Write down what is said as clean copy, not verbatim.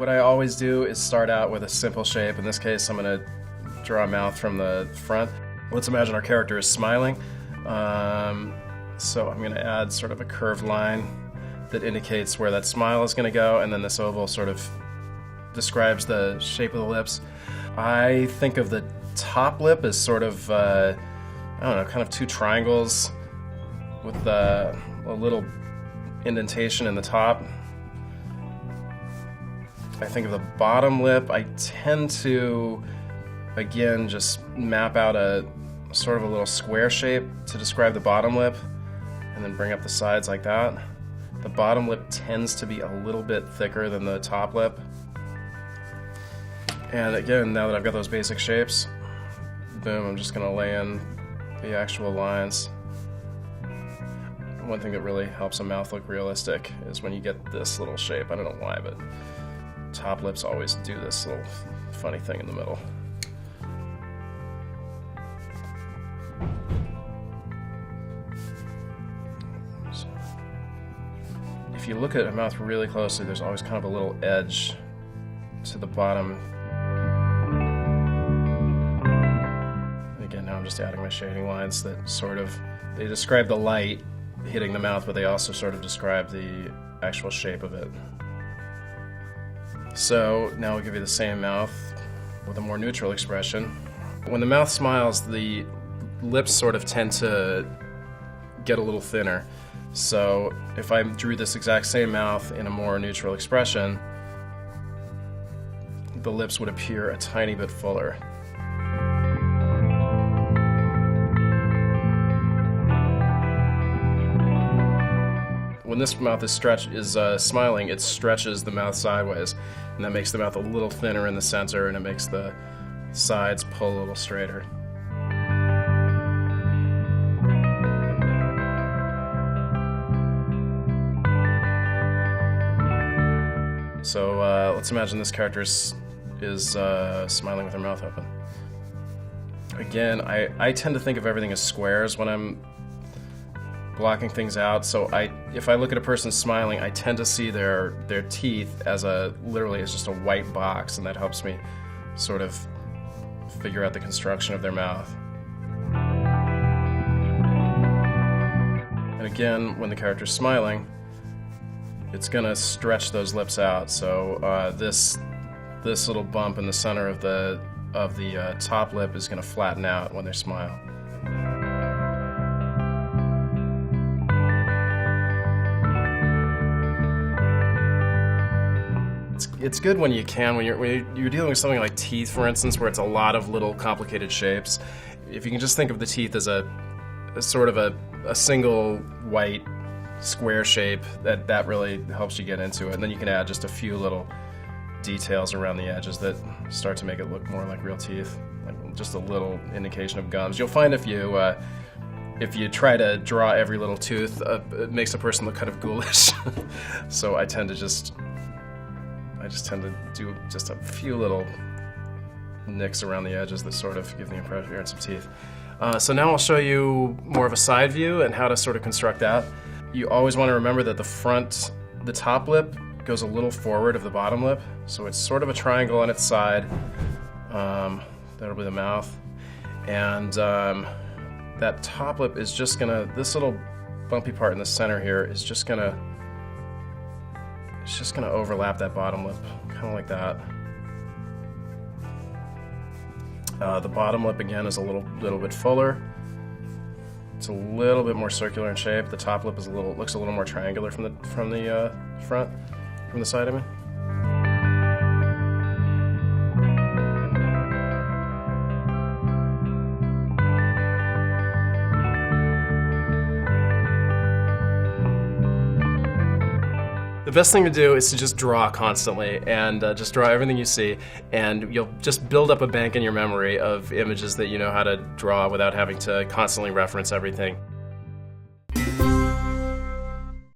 What I always do is start out with a simple shape. In this case, I'm going to draw a mouth from the front. Let's imagine our character is smiling. So I'm going to add sort of a curved line that indicates where that smile is going to go, and then this oval sort of describes the shape of the lips. I think of the top lip as sort of, I don't know, kind of two triangles with a little indentation in the top. I think of the bottom lip, I tend to, again, just map out a sort of a little square shape to describe the bottom lip, and then bring up the sides like that. The bottom lip tends to be a little bit thicker than the top lip. And again, now that I've got those basic shapes, boom, I'm just gonna lay in the actual lines. One thing that really helps a mouth look realistic is when you get this little shape. I don't know why, but top lips always do this little funny thing in the middle. So, if you look at a mouth really closely, there's always kind of a little edge to the bottom. And again, now I'm just adding my shading lines that sort of, they describe the light hitting the mouth, but they also sort of describe the actual shape of it. So now we'll give you the same mouth with a more neutral expression. When the mouth smiles, the lips sort of tend to get a little thinner. So if I drew this exact same mouth in a more neutral expression, the lips would appear a tiny bit fuller. When this mouth is smiling, it stretches the mouth sideways, and that makes the mouth a little thinner in the center, and it makes the sides pull a little straighter. So let's imagine this character is smiling with her mouth open. Again, I tend to think of everything as squares when I'm blocking things out. So if I look at a person smiling, I tend to see their teeth as literally as just a white box, and that helps me sort of figure out the construction of their mouth. And again, when the character's smiling, it's gonna stretch those lips out. So this little bump in the center of the top lip is gonna flatten out when they smile. It's good when you can, when you're dealing with something like teeth, for instance, where it's a lot of little complicated shapes. If you can just think of the teeth as a sort of a single white square shape, that really helps you get into it. And then you can add just a few little details around the edges that start to make it look more like real teeth, like just a little indication of gums. You'll find if you try to draw every little tooth, it makes a person look kind of ghoulish. So I just tend to do just a few little nicks around the edges that sort of give the impression of some teeth. So now I'll show you more of a side view and how to sort of construct that. You always want to remember that the top lip goes a little forward of the bottom lip, so it's sort of a triangle on its side. That'll be the mouth. And that top lip is just gonna, this little bumpy part in the center here is just gonna overlap that bottom lip, kind of like that. The bottom lip again is a little bit fuller. It's a little bit more circular in shape. The top lip looks a little more triangular from the side, I mean. The best thing to do is to just draw constantly, and just draw everything you see, and you'll just build up a bank in your memory of images that you know how to draw without having to constantly reference everything.